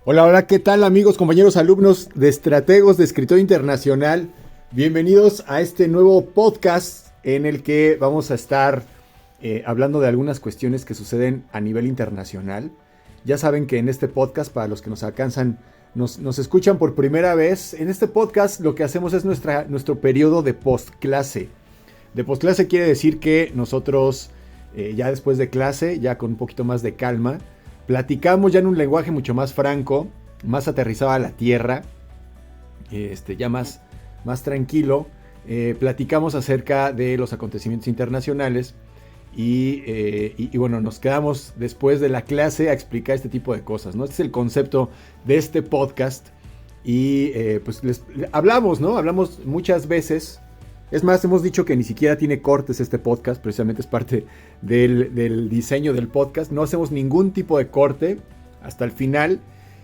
Hola, hola, ¿qué tal amigos, compañeros, alumnos de Estrategos de Escritorio Internacional? Bienvenidos a este nuevo podcast en el que vamos a estar hablando de algunas cuestiones que suceden a nivel internacional. Ya saben que en este podcast, para los que nos alcanzan, nos escuchan por primera vez, en este podcast lo que hacemos es nuestro periodo de postclase. De postclase quiere decir que nosotros, ya después de clase, ya con un poquito más de calma, platicamos ya en un lenguaje mucho más franco, más aterrizado a la tierra, ya más tranquilo. Platicamos acerca de los acontecimientos internacionales y bueno, nos quedamos después de la clase a explicar este tipo de cosas, ¿no? Este es el concepto de este podcast y pues hablamos, ¿no? Hablamos muchas veces. Es más, hemos dicho que ni siquiera tiene cortes este podcast, precisamente es parte del diseño del podcast. No hacemos ningún tipo de corte hasta el final.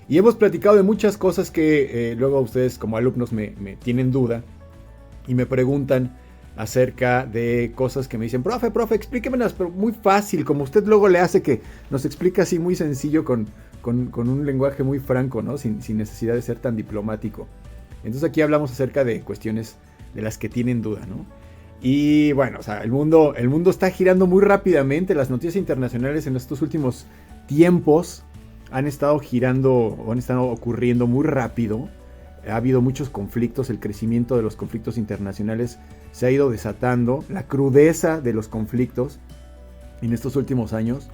Y hemos platicado de muchas cosas que luego ustedes como alumnos me tienen duda y me preguntan acerca de cosas que me dicen, profe, explíquemelas, pero muy fácil, como usted luego le hace, que nos explica así muy sencillo con un lenguaje muy franco, ¿no? Sin necesidad de ser tan diplomático. Entonces aquí hablamos acerca de cuestiones de las que tienen duda, ¿no? Y bueno, o sea, el mundo está girando muy rápidamente. Las noticias internacionales en estos últimos tiempos han estado girando o han estado ocurriendo muy rápido. Ha habido muchos conflictos, el crecimiento de los conflictos internacionales se ha ido desatando, la crudeza de los conflictos en estos últimos años.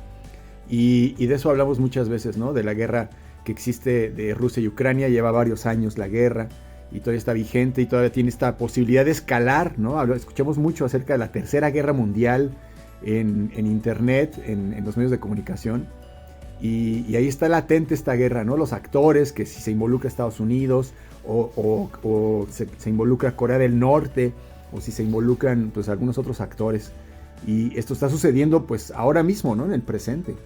Y de eso hablamos muchas veces, ¿no? De la guerra que existe de Rusia y Ucrania, lleva varios años la guerra. Y todavía está vigente y todavía tiene esta posibilidad de escalar, ¿no? Escuchamos mucho acerca de la Tercera Guerra Mundial en internet, en los medios de comunicación. Y ahí está latente esta guerra, ¿no? Los actores, que si se involucra Estados Unidos o se involucra Corea del Norte o si se involucran pues algunos otros actores. Y esto está sucediendo pues ahora mismo, ¿no? En el presente.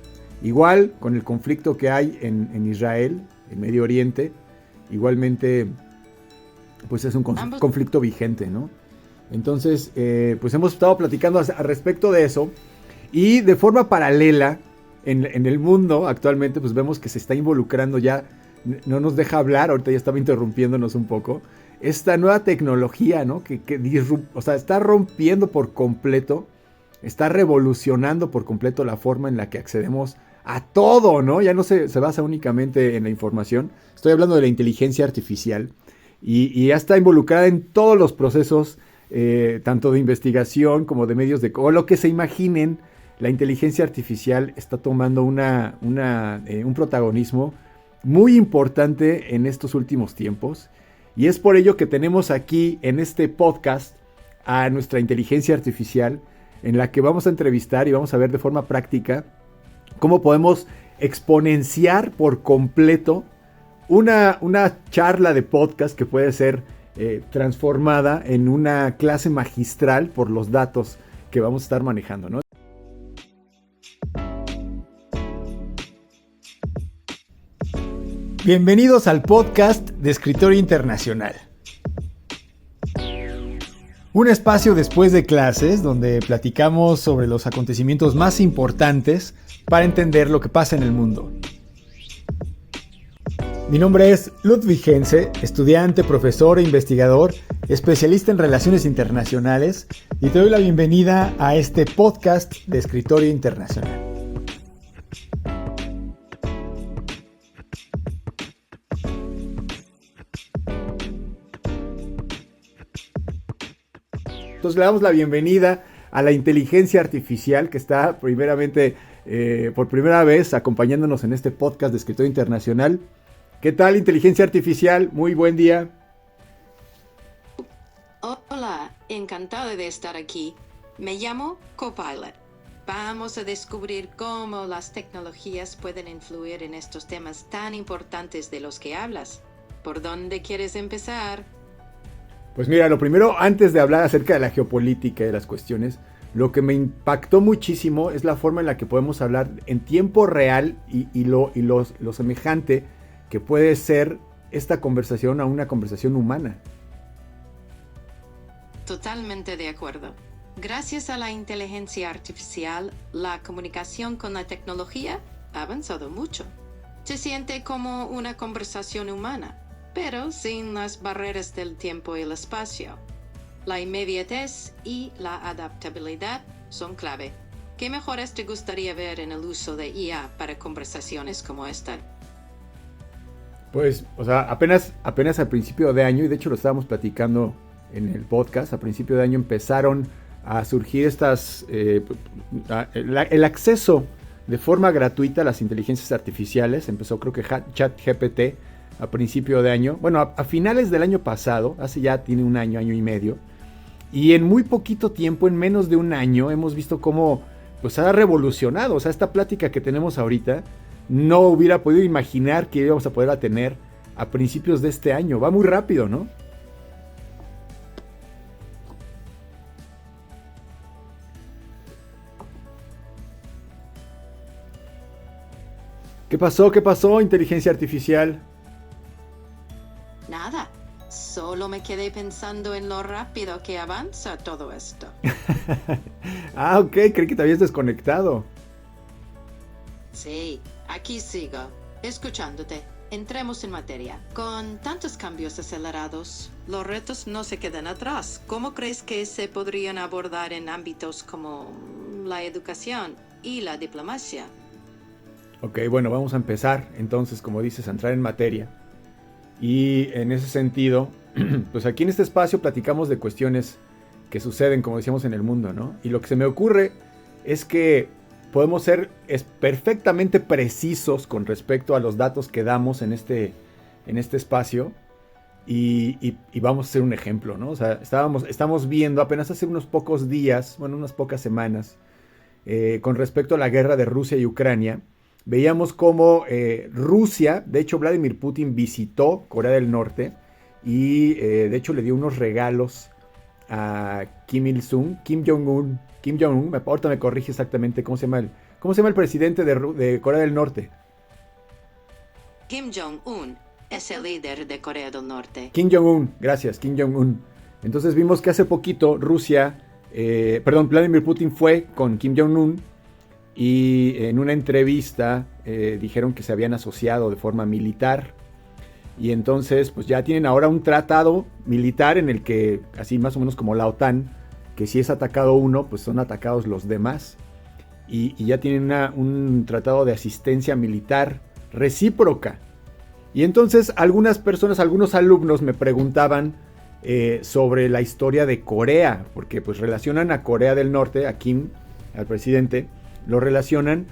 Igual con el conflicto que hay en Israel, en Medio Oriente, igualmente pues es un conflicto vigente, ¿no? Entonces, pues hemos estado platicando al respecto de eso. Y de forma paralela, en el mundo actualmente, pues vemos que se está involucrando ya, no nos deja hablar, ahorita ya estaba interrumpiéndonos un poco, esta nueva tecnología, ¿no? Que o sea, está rompiendo por completo, está revolucionando por completo la forma en la que accedemos a todo, ¿no? Ya no se basa únicamente en la información. Estoy hablando de la inteligencia artificial. Y ya está involucrada en todos los procesos, tanto de investigación como de medios o lo que se imaginen. La inteligencia artificial está tomando un protagonismo muy importante en estos últimos tiempos. Y es por ello que tenemos aquí en este podcast a nuestra inteligencia artificial, en la que vamos a entrevistar y vamos a ver de forma práctica cómo podemos exponenciar por completo una charla de podcast que puede ser transformada en una clase magistral por los datos que vamos a estar manejando, ¿no? Bienvenidos al podcast de Escritorio Internacional. Un espacio después de clases donde platicamos sobre los acontecimientos más importantes para entender lo que pasa en el mundo. Mi nombre es Ludwig Hense, estudiante, profesor e investigador, especialista en relaciones internacionales, y te doy la bienvenida a este podcast de Escritorio Internacional. Entonces le damos la bienvenida a la inteligencia artificial que está primeramente, por primera vez acompañándonos en este podcast de Escritorio Internacional. ¿Qué tal, inteligencia artificial? Muy buen día. Hola, encantado de estar aquí. Me llamo Copilot. Vamos a descubrir cómo las tecnologías pueden influir en estos temas tan importantes de los que hablas. ¿Por dónde quieres empezar? Pues mira, lo primero, antes de hablar acerca de la geopolítica y de las cuestiones, lo que me impactó muchísimo es la forma en la que podemos hablar en tiempo real y lo semejante que puede ser esta conversación a una conversación humana. Totalmente de acuerdo. Gracias a la inteligencia artificial, la comunicación con la tecnología ha avanzado mucho. Se siente como una conversación humana, pero sin las barreras del tiempo y el espacio. La inmediatez y la adaptabilidad son clave. ¿Qué mejoras te gustaría ver en el uso de IA para conversaciones como esta? Pues, o sea, apenas al principio de año, y de hecho lo estábamos platicando en el podcast, a principio de año empezaron a surgir el acceso de forma gratuita a las inteligencias artificiales. Empezó creo que ChatGPT a principio de año, bueno, a finales del año pasado, tiene un año y medio, y en muy poquito tiempo, en menos de un año, hemos visto cómo pues ha revolucionado. O sea, esta plática que tenemos ahorita, no hubiera podido imaginar que íbamos a poderla tener a principios de este año. Va muy rápido, ¿no? ¿Qué pasó? ¿Qué pasó, inteligencia artificial? Nada, solo me quedé pensando en lo rápido que avanza todo esto. Ah, ok, creí que te habías desconectado. Sí, aquí sigo, escuchándote. Entremos en materia. Con tantos cambios acelerados, los retos no se quedan atrás. ¿Cómo crees que se podrían abordar en ámbitos como la educación y la diplomacia? Ok, bueno, vamos a empezar entonces, como dices, a entrar en materia. Y en ese sentido, pues aquí en este espacio platicamos de cuestiones que suceden, como decíamos, en el mundo, ¿no? Y lo que se me ocurre es que podemos ser perfectamente precisos con respecto a los datos que damos en este espacio y vamos a hacer un ejemplo, ¿no? O sea, estamos viendo apenas hace unos pocos días, bueno, unas pocas semanas, con respecto a la guerra de Rusia y Ucrania, veíamos cómo Rusia, de hecho Vladimir Putin visitó Corea del Norte y de hecho le dio unos regalos a Kim Il-sung, Kim Jong-un, ahorita me corrige exactamente cómo se llama el presidente de Corea del Norte. Kim Jong-un es el líder de Corea del Norte. Kim Jong-un, gracias, Kim Jong-un. Entonces vimos que hace poquito Vladimir Putin fue con Kim Jong-un y en una entrevista dijeron que se habían asociado de forma militar. Y entonces pues ya tienen ahora un tratado militar en el que, así más o menos como la OTAN, que si es atacado uno, pues son atacados los demás. Y ya tienen un tratado de asistencia militar recíproca. Y entonces algunas personas, algunos alumnos me preguntaban sobre la historia de Corea, porque pues relacionan a Corea del Norte, a Kim, al presidente, lo relacionan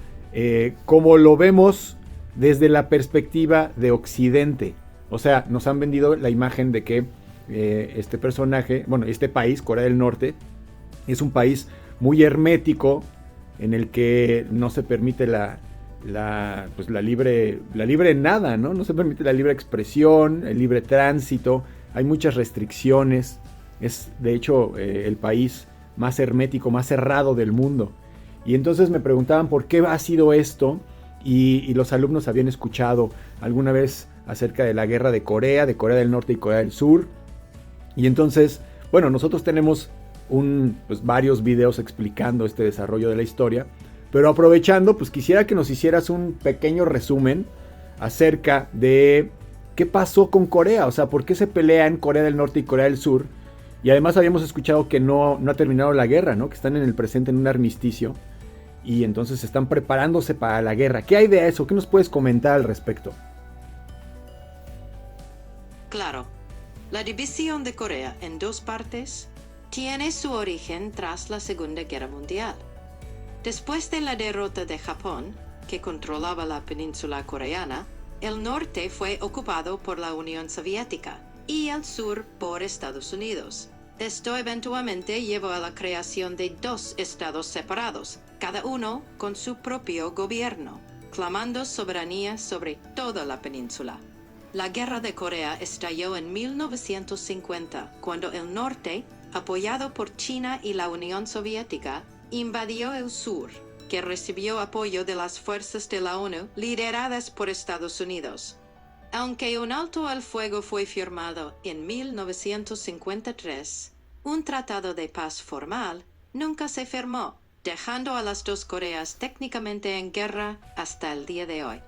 como lo vemos desde la perspectiva de Occidente. O sea, nos han vendido la imagen de que este personaje, bueno, este país, Corea del Norte, es un país muy hermético en el que no se permite la libre nada, ¿no? No se permite la libre expresión, el libre tránsito, hay muchas restricciones. Es de hecho el país más hermético, más cerrado del mundo. Y entonces me preguntaban por qué ha sido esto y los alumnos habían escuchado alguna vez acerca de la guerra de Corea del Norte y Corea del Sur. Y entonces, bueno, nosotros tenemos varios videos explicando este desarrollo de la historia, pero aprovechando, pues quisiera que nos hicieras un pequeño resumen acerca de qué pasó con Corea, o sea, por qué se pelean Corea del Norte y Corea del Sur. Y además habíamos escuchado que no ha terminado la guerra, ¿no? Que están en el presente en un armisticio y entonces están preparándose para la guerra. ¿Qué hay de eso? ¿Qué nos puedes comentar al respecto? Claro, la división de Corea en dos partes tiene su origen tras la Segunda Guerra Mundial. Después de la derrota de Japón, que controlaba la península coreana, el norte fue ocupado por la Unión Soviética y el sur por Estados Unidos. Esto eventualmente llevó a la creación de dos estados separados, cada uno con su propio gobierno, clamando soberanía sobre toda la península. La Guerra de Corea estalló en 1950, cuando el norte, apoyado por China y la Unión Soviética, invadió el sur, que recibió apoyo de las fuerzas de la ONU lideradas por Estados Unidos. Aunque un alto al fuego fue firmado en 1953, un tratado de paz formal nunca se firmó, dejando a las dos Coreas técnicamente en guerra hasta el día de hoy.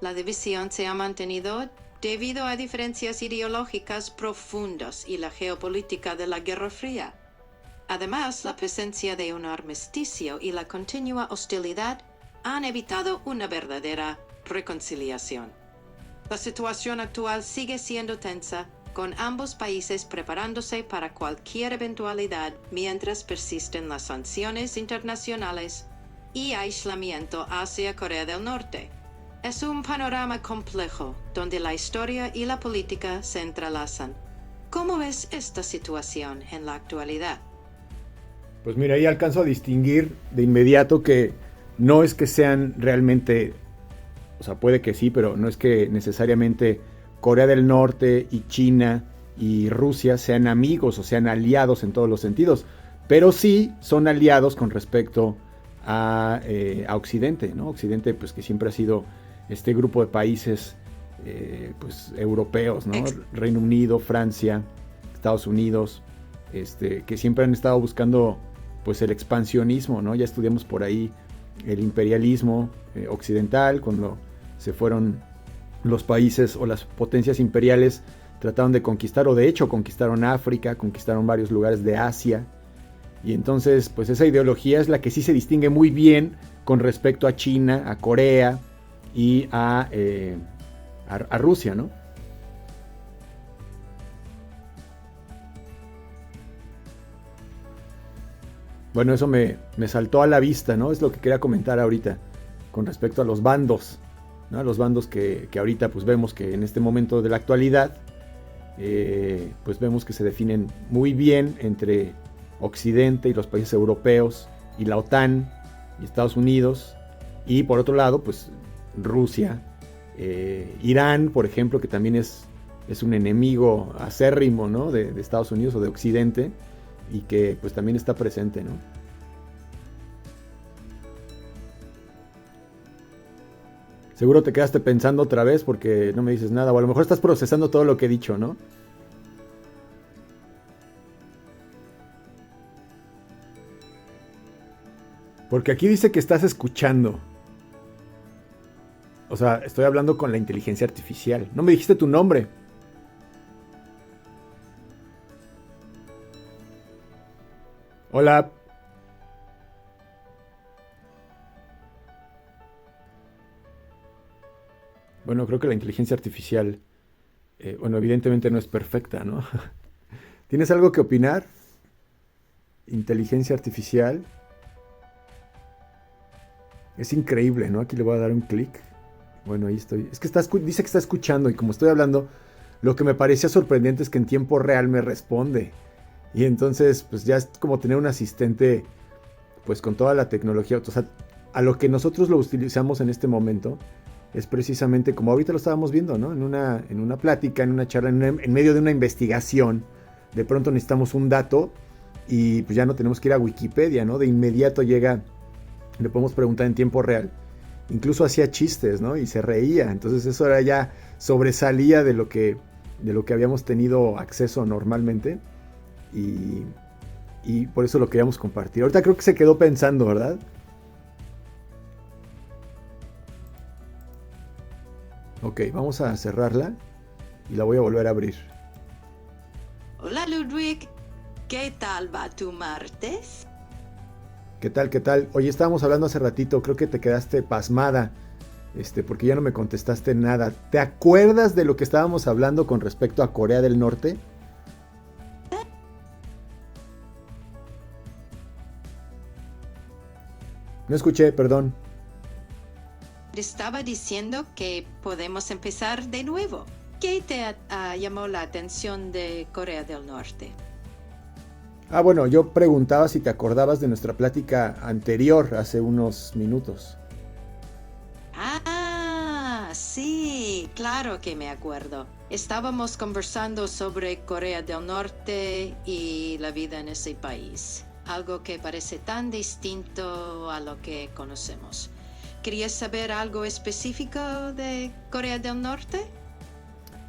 La división se ha mantenido debido a diferencias ideológicas profundas y la geopolítica de la Guerra Fría. Además, la presencia de un armisticio y la continua hostilidad han evitado una verdadera reconciliación. La situación actual sigue siendo tensa, con ambos países preparándose para cualquier eventualidad mientras persisten las sanciones internacionales y aislamiento hacia Corea del Norte. Es un panorama complejo donde la historia y la política se entrelazan. ¿Cómo ves esta situación en la actualidad? Pues mira, ahí alcanzo a distinguir de inmediato que no es que sean realmente, o sea, puede que sí, pero no es que necesariamente Corea del Norte y China y Rusia sean amigos o sean aliados en todos los sentidos, pero sí son aliados con respecto a Occidente, ¿no? Occidente, pues que siempre ha sido este grupo de países pues europeos, ¿no? Reino Unido, Francia, Estados Unidos, que siempre han estado buscando pues el expansionismo, ¿no? Ya estudiamos por ahí el imperialismo occidental, cuando se fueron los países o las potencias imperiales, trataron de conquistar, o de hecho conquistaron África, conquistaron varios lugares de Asia, y entonces pues esa ideología es la que sí se distingue muy bien con respecto a China, a Corea y a Rusia, ¿no? Bueno, eso me saltó a la vista, ¿no? Es lo que quería comentar ahorita con respecto a los bandos, ¿no? Los bandos que ahorita pues vemos que en este momento de la actualidad pues vemos que se definen muy bien entre Occidente y los países europeos y la OTAN y Estados Unidos, y por otro lado pues Rusia, Irán, por ejemplo, que también es un enemigo acérrimo, ¿no? de Estados Unidos o de Occidente, y que pues también está presente, ¿no? Seguro te quedaste pensando otra vez porque no me dices nada, o a lo mejor estás procesando todo lo que he dicho, ¿no? Porque aquí dice que estás escuchando. O sea, estoy hablando con la inteligencia artificial. No me dijiste tu nombre. Hola. Bueno, creo que la inteligencia artificial, bueno, evidentemente no es perfecta, ¿no? ¿Tienes algo que opinar? Inteligencia artificial. Es increíble, ¿no? Aquí le voy a dar un clic. Bueno, ahí estoy. Es que dice que está escuchando, y como estoy hablando, lo que me parecía sorprendente es que en tiempo real me responde. Y entonces, pues ya es como tener un asistente, pues con toda la tecnología. O sea, a lo que nosotros lo utilizamos en este momento es precisamente como ahorita lo estábamos viendo, ¿no? En una plática, en una charla, en medio de una investigación. De pronto necesitamos un dato y pues ya no tenemos que ir a Wikipedia, ¿no? De inmediato llega, le podemos preguntar en tiempo real. Incluso hacía chistes, ¿no? Y se reía. Entonces eso era ya sobresalía de lo que habíamos tenido acceso normalmente. Y por eso lo queríamos compartir. Ahorita creo que se quedó pensando, ¿verdad? Ok, vamos a cerrarla y la voy a volver a abrir. Hola Ludwig, ¿qué tal va tu martes? ¿Qué tal? ¿Qué tal? Oye, estábamos hablando hace ratito, creo que te quedaste pasmada, porque ya no me contestaste nada. ¿Te acuerdas de lo que estábamos hablando con respecto a Corea del Norte? No escuché, perdón. Estaba diciendo que podemos empezar de nuevo. ¿Qué te llamó la atención de Corea del Norte? Ah, bueno, yo preguntaba si te acordabas de nuestra plática anterior, hace unos minutos. Ah, sí, claro que me acuerdo. Estábamos conversando sobre Corea del Norte y la vida en ese país. Algo que parece tan distinto a lo que conocemos. ¿Querías saber algo específico de Corea del Norte?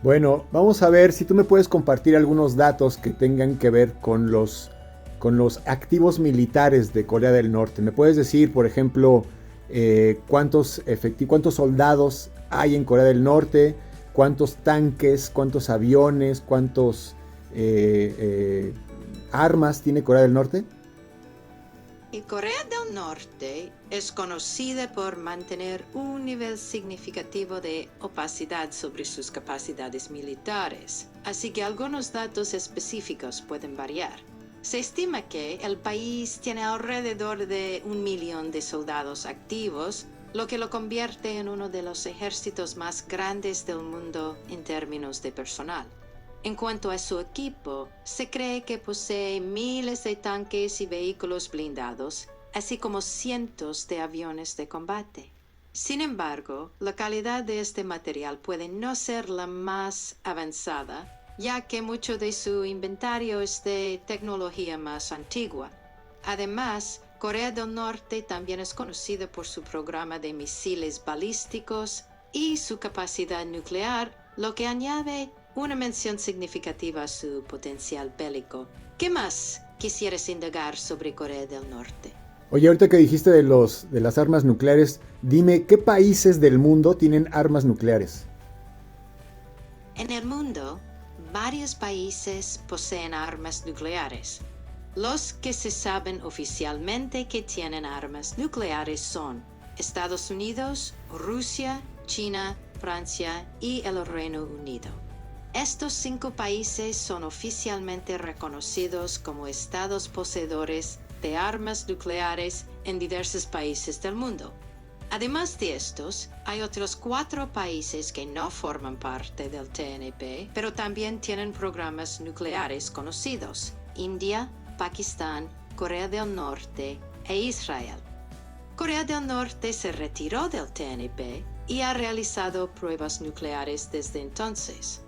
Bueno, vamos a ver si tú me puedes compartir algunos datos que tengan que ver con los activos militares de Corea del Norte. ¿Me puedes decir, por ejemplo, cuántos soldados hay en Corea del Norte, cuántos tanques, cuántos aviones, cuántos armas tiene Corea del Norte. Y Corea del Norte es conocida por mantener un nivel significativo de opacidad sobre sus capacidades militares, así que algunos datos específicos pueden variar. Se estima que el país tiene alrededor de 1 millón de soldados activos, lo que lo convierte en uno de los ejércitos más grandes del mundo en términos de personal. En cuanto a su equipo, se cree que posee miles de tanques y vehículos blindados, así como cientos de aviones de combate. Sin embargo, la calidad de este material puede no ser la más avanzada, ya que mucho de su inventario es de tecnología más antigua. Además, Corea del Norte también es conocida por su programa de misiles balísticos y su capacidad nuclear, lo que añade una mención significativa a su potencial bélico. ¿Qué más quisieras indagar sobre Corea del Norte? Oye, ahorita que dijiste de las armas nucleares, dime, ¿qué países del mundo tienen armas nucleares? En el mundo, varios países poseen armas nucleares. Los que se saben oficialmente que tienen armas nucleares son Estados Unidos, Rusia, China, Francia y el Reino Unido. Estos 5 países son oficialmente reconocidos como estados poseedores de armas nucleares en diversos países del mundo. Además de estos, hay otros 4 países que no forman parte del TNP, pero también tienen programas nucleares conocidos: India, Pakistán, Corea del Norte e Israel. Corea del Norte se retiró del TNP y ha realizado pruebas nucleares desde entonces.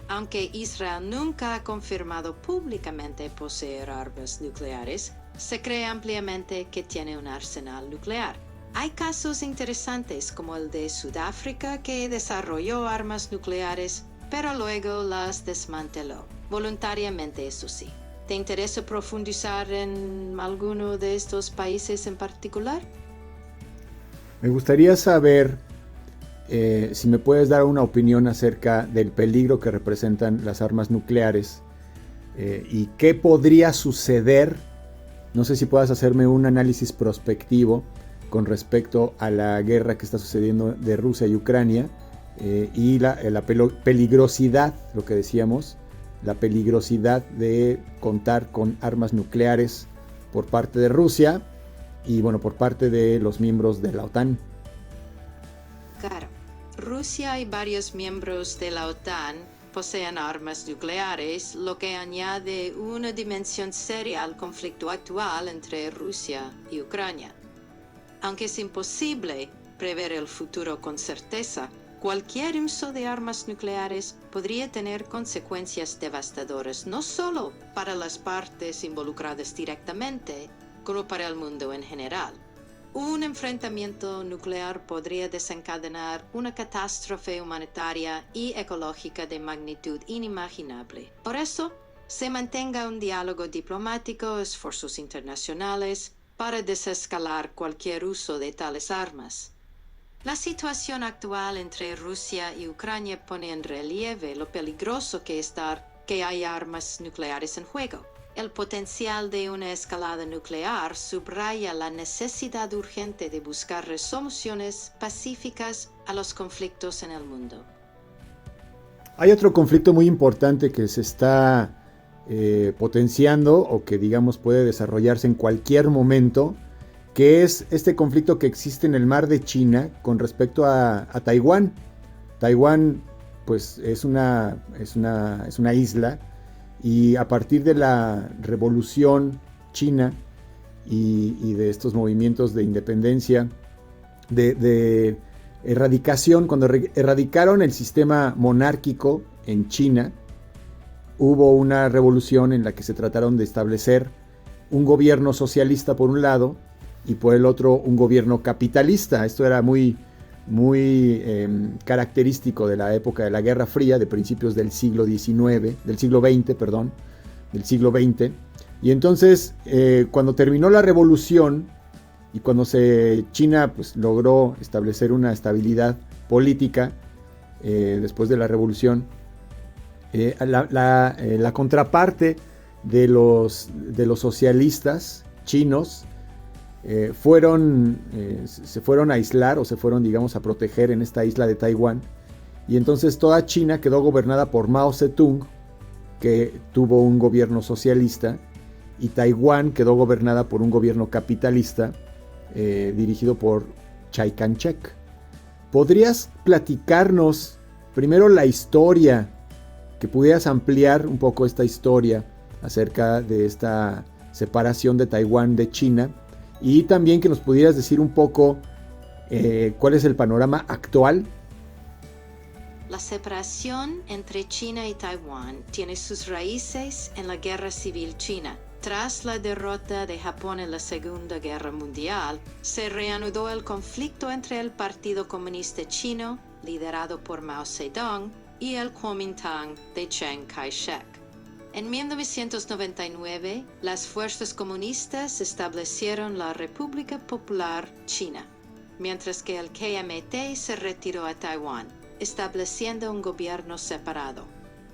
Aunque Israel nunca ha confirmado públicamente poseer armas nucleares, se cree ampliamente que tiene un arsenal nuclear. Hay casos interesantes como el de Sudáfrica, que desarrolló armas nucleares, pero luego las desmanteló, voluntariamente, eso sí. ¿Te interesa profundizar en alguno de estos países en particular? Me gustaría saber si me puedes dar una opinión acerca del peligro que representan las armas nucleares y qué podría suceder. No sé si puedas hacerme un análisis prospectivo con respecto a la guerra que está sucediendo de Rusia y Ucrania y la peligrosidad, lo que decíamos, la peligrosidad de contar con armas nucleares por parte de Rusia y bueno, por parte de los miembros de la OTAN. Claro, Rusia y varios miembros de la OTAN poseen armas nucleares, lo que añade una dimensión seria al conflicto actual entre Rusia y Ucrania. Aunque es imposible prever el futuro con certeza, cualquier uso de armas nucleares podría tener consecuencias devastadoras no solo para las partes involucradas directamente, como para el mundo en general. Un enfrentamiento nuclear podría desencadenar una catástrofe humanitaria y ecológica de magnitud inimaginable. Por eso, se mantenga un diálogo diplomático, esfuerzos internacionales, para desescalar cualquier uso de tales armas. La situación actual entre Rusia y Ucrania pone en relieve lo peligroso que hay armas nucleares en juego. El potencial de una escalada nuclear subraya la necesidad urgente de buscar resoluciones pacíficas a los conflictos en el mundo. Hay otro conflicto muy importante que se está potenciando o que digamos puede desarrollarse en cualquier momento, que es este conflicto que existe en el mar de China con respecto a Taiwán. Taiwán pues es una isla, y a partir de la revolución china y de estos movimientos de independencia, de erradicación, cuando erradicaron el sistema monárquico en China, hubo una revolución en la que se trataron de establecer un gobierno socialista por un lado y por el otro un gobierno capitalista. Esto era muy característico de la época de la Guerra Fría, de principios del siglo XX. Y entonces, cuando terminó la revolución y cuando China pues, logró establecer una estabilidad política después de la revolución, la contraparte de los socialistas chinos se fueron a aislar o se fueron, digamos, a proteger en esta isla de Taiwán, y entonces toda China quedó gobernada por Mao Zedong, que tuvo un gobierno socialista, y Taiwán quedó gobernada por un gobierno capitalista dirigido por Chiang Kai-shek. ¿Podrías platicarnos primero la historia, que pudieras ampliar un poco esta historia acerca de esta separación de Taiwán de China, y también que nos pudieras decir un poco cuál es el panorama actual? La separación entre China y Taiwán tiene sus raíces en la Guerra Civil China. Tras la derrota de Japón en la Segunda Guerra Mundial, se reanudó el conflicto entre el Partido Comunista Chino, liderado por Mao Zedong, y el Kuomintang de Chiang Kai-shek. En 1999, las fuerzas comunistas establecieron la República Popular China, mientras que el KMT se retiró a Taiwán, estableciendo un gobierno separado.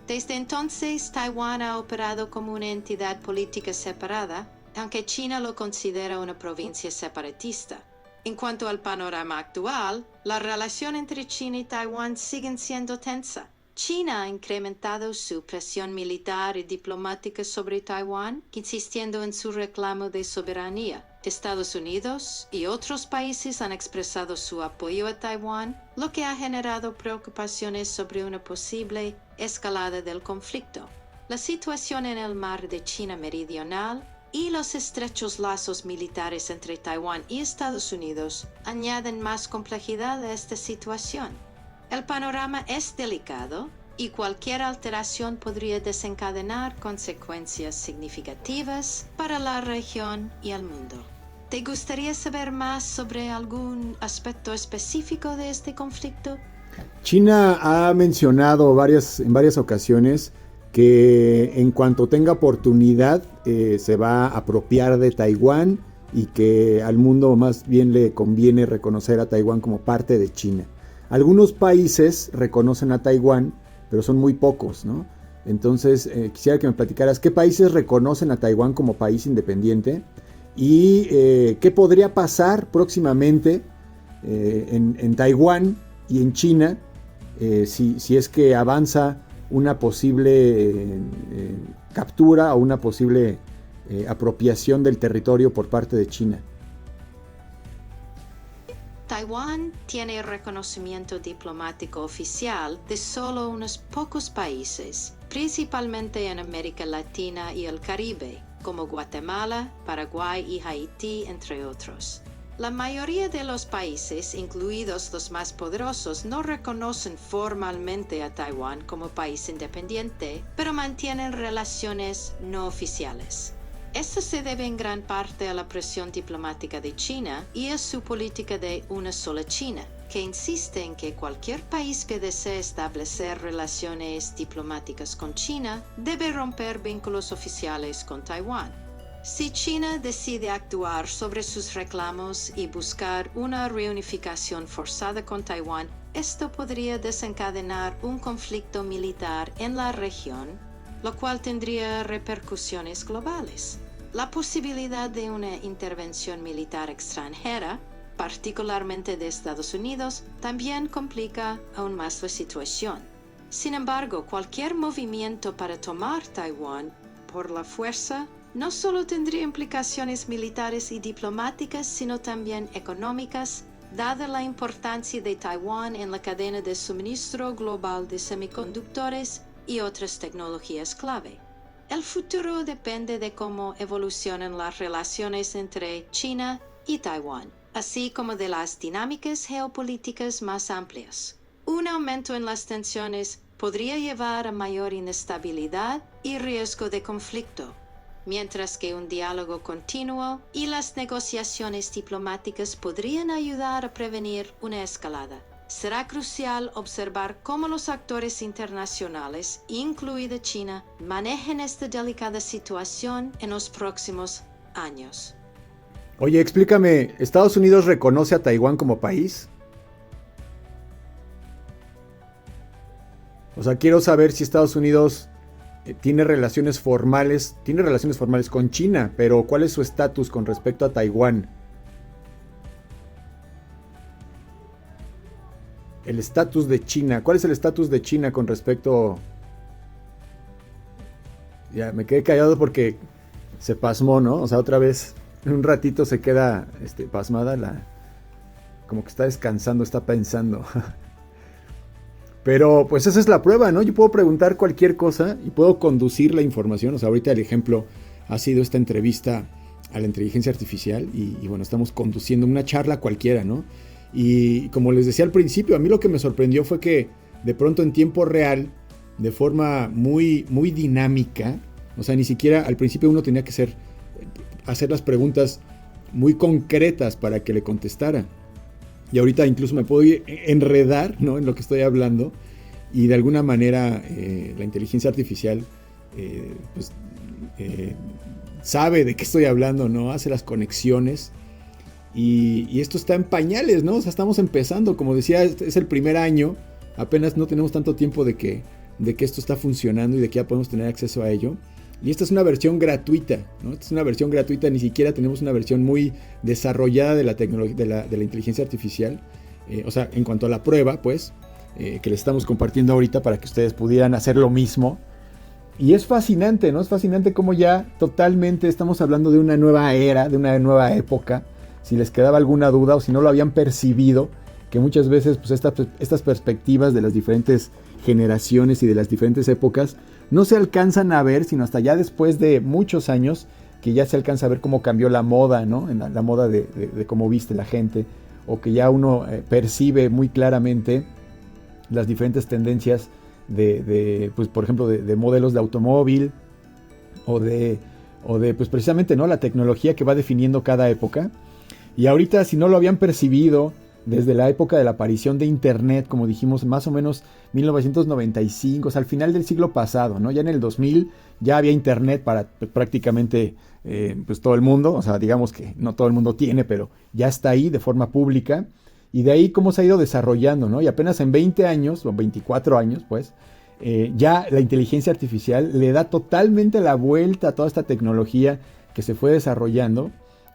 Desde entonces, Taiwán ha operado como una entidad política separada, aunque China lo considera una provincia separatista. En cuanto al panorama actual, la relación entre China y Taiwán sigue siendo tensa. China ha incrementado su presión militar y diplomática sobre Taiwán, insistiendo en su reclamo de soberanía. Estados Unidos y otros países han expresado su apoyo a Taiwán, lo que ha generado preocupaciones sobre una posible escalada del conflicto. La situación en el mar de China Meridional y los estrechos lazos militares entre Taiwán y Estados Unidos añaden más complejidad a esta situación. El panorama es delicado y cualquier alteración podría desencadenar consecuencias significativas para la región y el mundo. ¿Te gustaría saber más sobre algún aspecto específico de este conflicto? China ha mencionado en varias ocasiones que en cuanto tenga oportunidad se va a apropiar de Taiwán, y que al mundo más bien le conviene reconocer a Taiwán como parte de China. Algunos países reconocen a Taiwán, pero son muy pocos, ¿no? Entonces quisiera que me platicaras qué países reconocen a Taiwán como país independiente, y qué podría pasar próximamente en Taiwán y en China si es que avanza una posible captura o una posible apropiación del territorio por parte de China. Taiwán tiene reconocimiento diplomático oficial de solo unos pocos países, principalmente en América Latina y el Caribe, como Guatemala, Paraguay y Haití, entre otros. La mayoría de los países, incluidos los más poderosos, no reconocen formalmente a Taiwán como país independiente, pero mantienen relaciones no oficiales. Esto se debe en gran parte a la presión diplomática de China y a su política de una sola China, que insiste en que cualquier país que desee establecer relaciones diplomáticas con China debe romper vínculos oficiales con Taiwán. Si China decide actuar sobre sus reclamos y buscar una reunificación forzada con Taiwán, esto podría desencadenar un conflicto militar en la región, lo cual tendría repercusiones globales. La posibilidad de una intervención militar extranjera, particularmente de Estados Unidos, también complica aún más la situación. Sin embargo, cualquier movimiento para tomar Taiwán por la fuerza no solo tendría implicaciones militares y diplomáticas, sino también económicas, dada la importancia de Taiwán en la cadena de suministro global de semiconductores y otras tecnologías clave. El futuro depende de cómo evolucionan las relaciones entre China y Taiwán, así como de las dinámicas geopolíticas más amplias. Un aumento en las tensiones podría llevar a mayor inestabilidad y riesgo de conflicto, mientras que un diálogo continuo y las negociaciones diplomáticas podrían ayudar a prevenir una escalada. Será crucial observar cómo los actores internacionales, incluida China, manejen esta delicada situación en los próximos años. Oye, explícame, ¿Estados Unidos reconoce a Taiwán como país? O sea, quiero saber si Estados Unidos tiene relaciones formales con China, pero ¿cuál es su estatus con respecto a Taiwán? El estatus de China. ¿Cuál es el estatus de China con respecto? Ya me quedé callado porque se pasmó, ¿no? O sea, otra vez en un ratito se queda pasmada como que está descansando, está pensando. Pero pues esa es la prueba, ¿no? Yo puedo preguntar cualquier cosa y puedo conducir la información. O sea, ahorita el ejemplo ha sido esta entrevista a la inteligencia artificial y bueno, estamos conduciendo una charla cualquiera, ¿no? Y como les decía al principio, a mí lo que me sorprendió fue que de pronto en tiempo real, de forma muy, muy dinámica, o sea, ni siquiera al principio uno tenía que hacer las preguntas muy concretas para que le contestara. Y ahorita incluso me puedo enredar, ¿no?, en lo que estoy hablando, y de alguna manera la inteligencia artificial sabe de qué estoy hablando, ¿no? Hace las conexiones. Y esto está en pañales, ¿no? O sea, estamos empezando. Como decía, es el primer año. Apenas no tenemos tanto tiempo de que esto está funcionando y de que ya podemos tener acceso a ello. Y esta es una versión gratuita, ¿no? Esta es una versión gratuita. Ni siquiera tenemos una versión muy desarrollada de la tecnología, de la inteligencia artificial. O sea, en cuanto a la prueba, pues, que les estamos compartiendo ahorita para que ustedes pudieran hacer lo mismo. Y es fascinante, ¿no? Es fascinante cómo ya totalmente estamos hablando de una nueva era, de una nueva época. Si les quedaba alguna duda o si no lo habían percibido, que muchas veces pues estas perspectivas de las diferentes generaciones y de las diferentes épocas no se alcanzan a ver, sino hasta ya después de muchos años que ya se alcanza a ver cómo cambió la moda, ¿no? En la moda de cómo viste la gente, o que ya uno percibe muy claramente las diferentes tendencias pues, por ejemplo, de modelos de automóvil o de pues precisamente, ¿no?, la tecnología que va definiendo cada época. Y ahorita, si no lo habían percibido, desde la época de la aparición de Internet, como dijimos, más o menos 1995, o sea, al final del siglo pasado, ¿no? Ya en el 2000 ya había Internet para prácticamente pues todo el mundo, o sea, digamos que no todo el mundo tiene, pero ya está ahí de forma pública. Y de ahí cómo se ha ido desarrollando, ¿no? Y apenas en 20 años, o 24 años, pues, ya la inteligencia artificial le da totalmente la vuelta a toda esta tecnología que se fue desarrollando.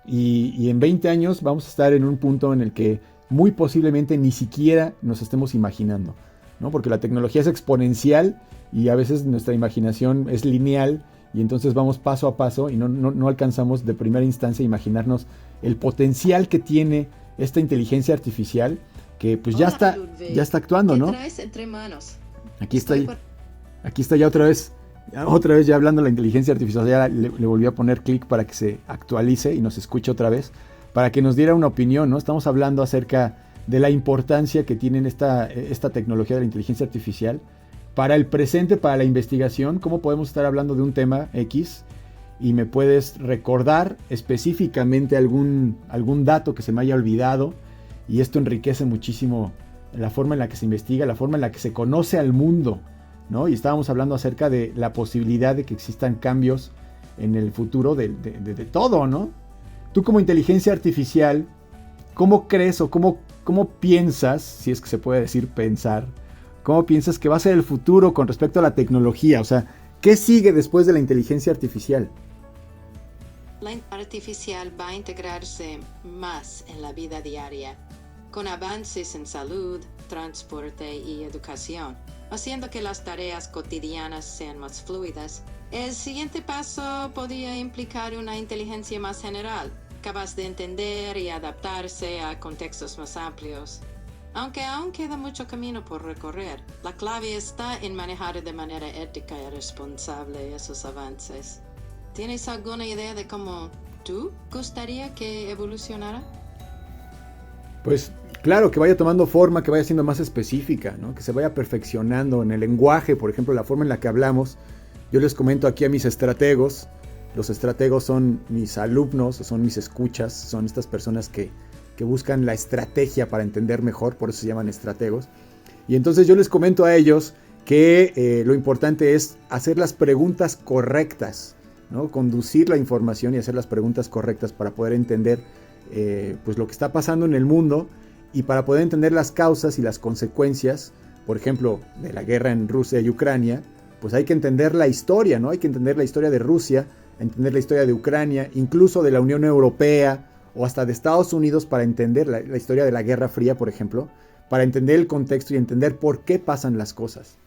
Y en 20 años vamos a estar en un punto en el que muy posiblemente ni siquiera nos estemos imaginando, ¿no? Porque la tecnología es exponencial y a veces nuestra imaginación es lineal y entonces vamos paso a paso y no alcanzamos de primera instancia a imaginarnos el potencial que tiene esta inteligencia artificial que pues ya está actuando, ¿no? Entre manos. Aquí está ya otra vez ya hablando de la inteligencia artificial. Ya le volví a poner clic para que se actualice y nos escuche otra vez, para que nos diera una opinión, ¿no? Estamos hablando acerca de la importancia que tiene esta tecnología de la inteligencia artificial para el presente, para la investigación. ¿Cómo podemos estar hablando de un tema X y me puedes recordar específicamente algún dato que se me haya olvidado? Y esto enriquece muchísimo la forma en la que se investiga, la forma en la que se conoce al mundo, ¿no? Y estábamos hablando acerca de la posibilidad de que existan cambios en el futuro de todo, ¿no? Tú como inteligencia artificial, ¿cómo crees o cómo piensas, si es que se puede decir pensar, cómo piensas que va a ser el futuro con respecto a la tecnología? O sea, ¿qué sigue después de la inteligencia artificial? La inteligencia artificial va a integrarse más en la vida diaria, con avances en salud, transporte y educación, haciendo que las tareas cotidianas sean más fluidas. El siguiente paso podría implicar una inteligencia más general, capaz de entender y adaptarse a contextos más amplios. Aunque aún queda mucho camino por recorrer, la clave está en manejar de manera ética y responsable esos avances. ¿Tienes alguna idea de cómo tú gustaría que evolucionara? Pues claro, que vaya tomando forma, que vaya siendo más específica, ¿no? Que se vaya perfeccionando en el lenguaje, por ejemplo, la forma en la que hablamos. Yo les comento aquí a mis estrategos. Los estrategos son mis alumnos, son mis escuchas, son estas personas que buscan la estrategia para entender mejor, por eso se llaman estrategos. Y entonces yo les comento a ellos que lo importante es hacer las preguntas correctas, ¿no? Conducir la información y hacer las preguntas correctas para poder entender pues lo que está pasando en el mundo y para poder entender las causas y las consecuencias, por ejemplo, de la guerra en Rusia y Ucrania. Pues hay que entender la historia, ¿no? Hay que entender la historia de Rusia, entender la historia de Ucrania, incluso de la Unión Europea o hasta de Estados Unidos para entender la historia de la Guerra Fría, por ejemplo, para entender el contexto y entender por qué pasan las cosas.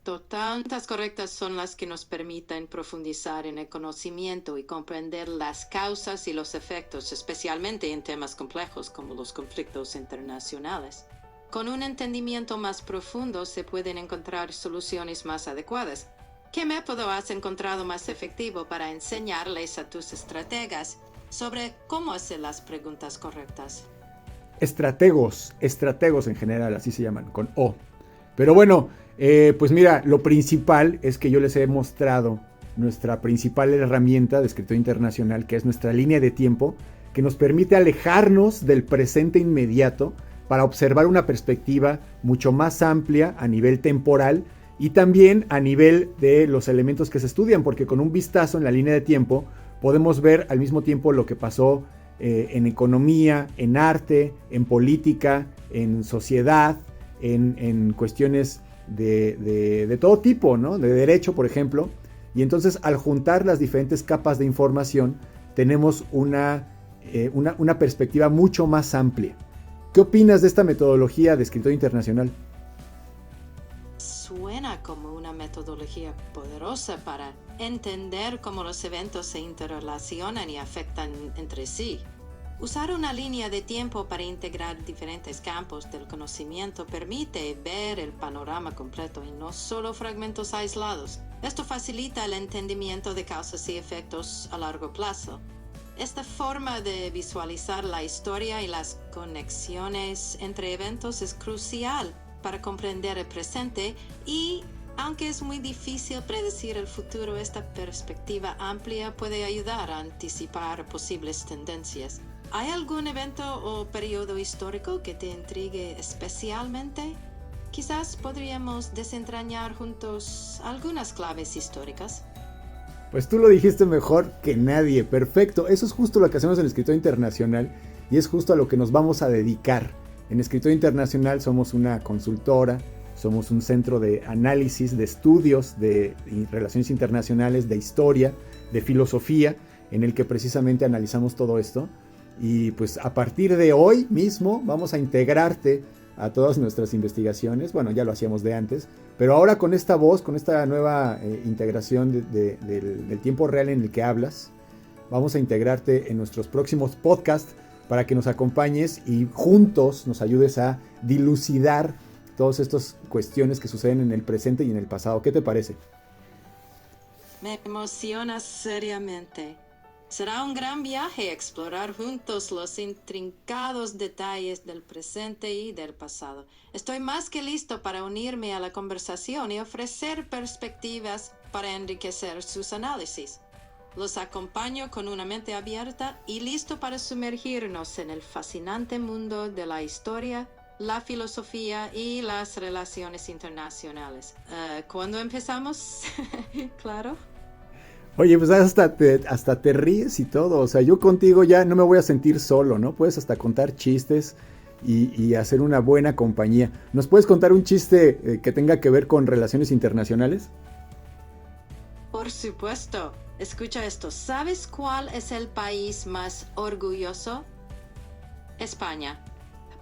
Totalmente correctas son las que nos permiten profundizar en el conocimiento y comprender las causas y los efectos, especialmente en temas complejos como los conflictos internacionales. Con un entendimiento más profundo se pueden encontrar soluciones más adecuadas. ¿Qué método has encontrado más efectivo para enseñarles a tus estrategas sobre cómo hacer las preguntas correctas? Estrategos en general, así se llaman, con O. Pero bueno, pues mira, lo principal es que yo les he mostrado nuestra principal herramienta de escritorio internacional, que es nuestra línea de tiempo, que nos permite alejarnos del presente inmediato para observar una perspectiva mucho más amplia a nivel temporal y también a nivel de los elementos que se estudian, porque con un vistazo en la línea de tiempo podemos ver al mismo tiempo lo que pasó en economía, en arte, en política, en sociedad, en cuestiones de todo tipo, ¿no? De derecho, por ejemplo. Y entonces, al juntar las diferentes capas de información, tenemos una perspectiva mucho más amplia. ¿Qué opinas de esta metodología de escritorio internacional? Suena como una metodología poderosa para entender cómo los eventos se interrelacionan y afectan entre sí. Usar una línea de tiempo para integrar diferentes campos del conocimiento permite ver el panorama completo y no solo fragmentos aislados. Esto facilita el entendimiento de causas y efectos a largo plazo. Esta forma de visualizar la historia y las conexiones entre eventos es crucial para comprender el presente y, aunque es muy difícil predecir el futuro, esta perspectiva amplia puede ayudar a anticipar posibles tendencias. ¿Hay algún evento o periodo histórico que te intrigue especialmente? Quizás podríamos desentrañar juntos algunas claves históricas. Pues tú lo dijiste mejor que nadie, perfecto. Eso es justo lo que hacemos en Escritorio Internacional y es justo a lo que nos vamos a dedicar. En Escritorio Internacional somos una consultora, somos un centro de análisis, de estudios, de relaciones internacionales, de historia, de filosofía, en el que precisamente analizamos todo esto. Y pues a partir de hoy mismo vamos a integrarte a todas nuestras investigaciones. Bueno, ya lo hacíamos de antes, pero ahora con esta voz, con esta nueva integración del tiempo real en el que hablas, vamos a integrarte en nuestros próximos podcasts para que nos acompañes y juntos nos ayudes a dilucidar todas estas cuestiones que suceden en el presente y en el pasado. ¿Qué te parece? Me emociona seriamente. Será un gran viaje explorar juntos los intrincados detalles del presente y del pasado. Estoy más que listo para unirme a la conversación y ofrecer perspectivas para enriquecer sus análisis. Los acompaño con una mente abierta y listo para sumergirnos en el fascinante mundo de la historia, la filosofía y las relaciones internacionales. ¿Cuándo empezamos? Claro. Oye, pues hasta te ríes y todo. O sea, yo contigo ya no me voy a sentir solo, ¿no? Puedes hasta contar chistes y hacer una buena compañía. ¿Nos puedes contar un chiste que tenga que ver con relaciones internacionales? Por supuesto. Escucha esto. ¿Sabes cuál es el país más orgulloso? España.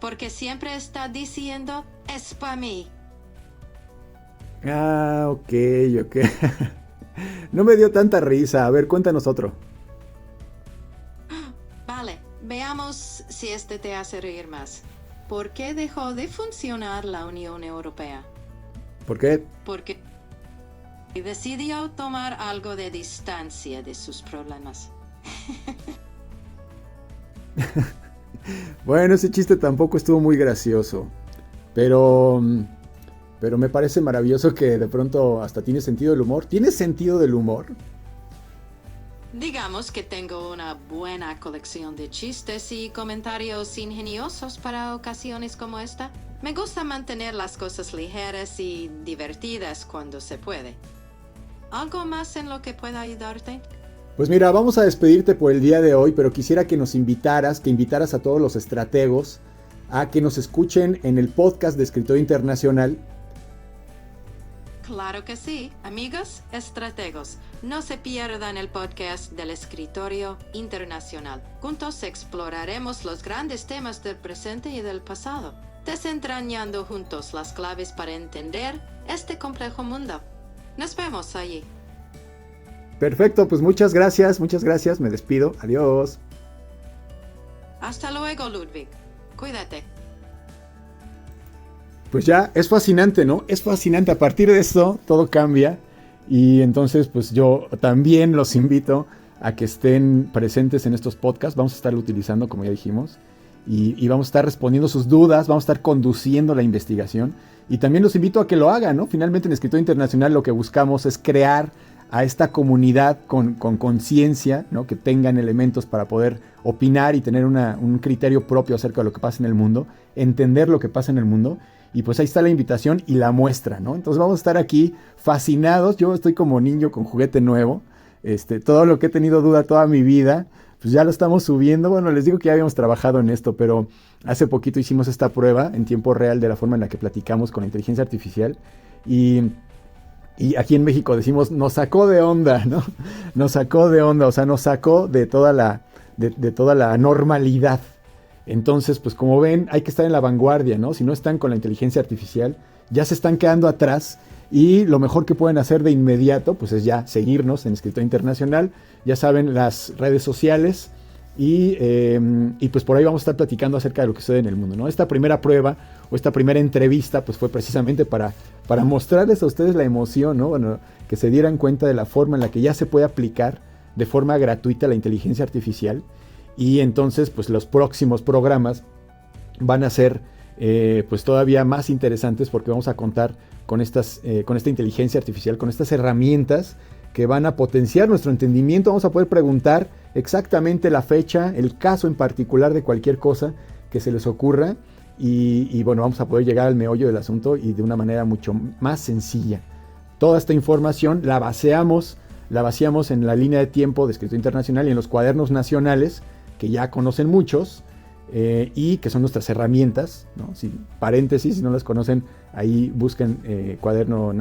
Porque siempre está diciendo, es para mí. Ah, ok. No me dio tanta risa. A ver, cuéntanos otro. Vale, veamos si este te hace reír más. ¿Por qué dejó de funcionar la Unión Europea? ¿Por qué? Porque decidió tomar algo de distancia de sus problemas. Bueno, ese chiste tampoco estuvo muy gracioso. Pero me parece maravilloso que de pronto hasta tiene sentido del humor. ¿Tienes sentido del humor? Digamos que tengo una buena colección de chistes y comentarios ingeniosos para ocasiones como esta. Me gusta mantener las cosas ligeras y divertidas cuando se puede. ¿Algo más en lo que pueda ayudarte? Pues mira, vamos a despedirte por el día de hoy, pero quisiera que nos invitaras, a todos los estrategos a que nos escuchen en el podcast de Escritorio Internacional. Claro que sí, amigos estrategos. No se pierdan el podcast del Escritorio Internacional. Juntos exploraremos los grandes temas del presente y del pasado, desentrañando juntos las claves para entender este complejo mundo. Nos vemos allí. Perfecto, pues muchas gracias, me despido, adiós. Hasta luego, Ludwig. Cuídate. Pues ya, es fascinante, ¿no? Es fascinante, a partir de esto todo cambia y entonces pues yo también los invito a que estén presentes en estos podcasts, vamos a estar utilizando como ya dijimos y vamos a estar respondiendo sus dudas, vamos a estar conduciendo la investigación y también los invito a que lo hagan, ¿no? Finalmente en Escritorio Internacional lo que buscamos es crear a esta comunidad con conciencia, ¿no? Que tengan elementos para poder opinar y tener un criterio propio acerca de lo que pasa en el mundo, entender lo que pasa en el mundo. Y pues ahí está la invitación y la muestra, ¿no? Entonces vamos a estar aquí fascinados. Yo estoy como niño con juguete nuevo. Todo lo que he tenido duda toda mi vida, pues ya lo estamos subiendo. Bueno, les digo que ya habíamos trabajado en esto, pero hace poquito hicimos esta prueba en tiempo real de la forma en la que platicamos con la inteligencia artificial. Y aquí en México decimos, nos sacó de onda, ¿no? Nos sacó de onda, o sea, nos sacó de toda la normalidad. Entonces, pues como ven, hay que estar en la vanguardia, ¿no? Si no están con la inteligencia artificial, ya se están quedando atrás y lo mejor que pueden hacer de inmediato, pues es ya seguirnos en Escritorio Internacional, ya saben, las redes sociales y pues por ahí vamos a estar platicando acerca de lo que sucede en el mundo, ¿no? Esta primera prueba o esta primera entrevista, pues fue precisamente para mostrarles a ustedes la emoción, ¿no? Bueno, que se dieran cuenta de la forma en la que ya se puede aplicar de forma gratuita la inteligencia artificial. Y entonces pues los próximos programas van a ser pues todavía más interesantes porque vamos a contar con esta inteligencia artificial, con estas herramientas que van a potenciar nuestro entendimiento. Vamos a poder preguntar exactamente la fecha, el caso en particular de cualquier cosa que se les ocurra y bueno, vamos a poder llegar al meollo del asunto y de una manera mucho más sencilla. Toda esta información la vaciamos en la línea de tiempo de Escritorio Internacional y en los cuadernos nacionales que ya conocen muchos y que son nuestras herramientas, ¿no? Paréntesis, si no las conocen, ahí busquen cuadernos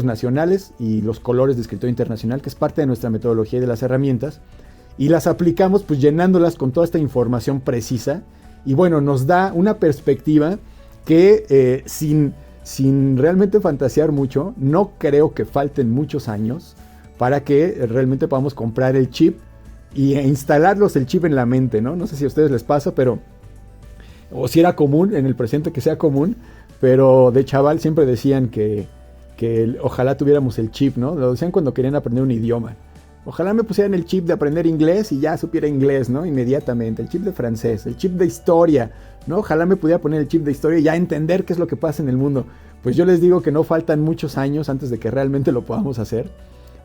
nacionales y los colores de Escritorio Internacional, que es parte de nuestra metodología y de las herramientas, y las aplicamos pues llenándolas con toda esta información precisa, y bueno, nos da una perspectiva que sin realmente fantasear mucho, no creo que falten muchos años para que realmente podamos comprar el chip e instalarlos el chip en la mente, ¿no? No sé si a ustedes les pasa, pero o si era común en el presente que sea común, pero de chaval siempre decían que ojalá tuviéramos el chip, ¿no? Lo decían cuando querían aprender un idioma. Ojalá me pusieran el chip de aprender inglés y ya supiera inglés, ¿no? Inmediatamente. El chip de francés, el chip de historia, ¿no? Ojalá me pudiera poner el chip de historia y ya entender qué es lo que pasa en el mundo. Pues yo les digo que no faltan muchos años antes de que realmente lo podamos hacer.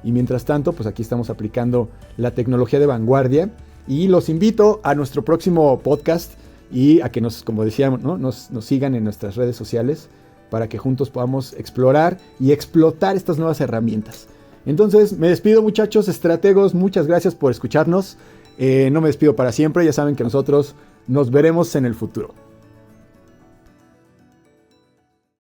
Y mientras tanto, pues aquí estamos aplicando la tecnología de vanguardia. Y los invito a nuestro próximo podcast y a que como decíamos, ¿no? nos sigan en nuestras redes sociales para que juntos podamos explorar y explotar estas nuevas herramientas. Entonces, me despido, muchachos, estrategos, muchas gracias por escucharnos. No me despido para siempre, ya saben que nosotros nos veremos en el futuro.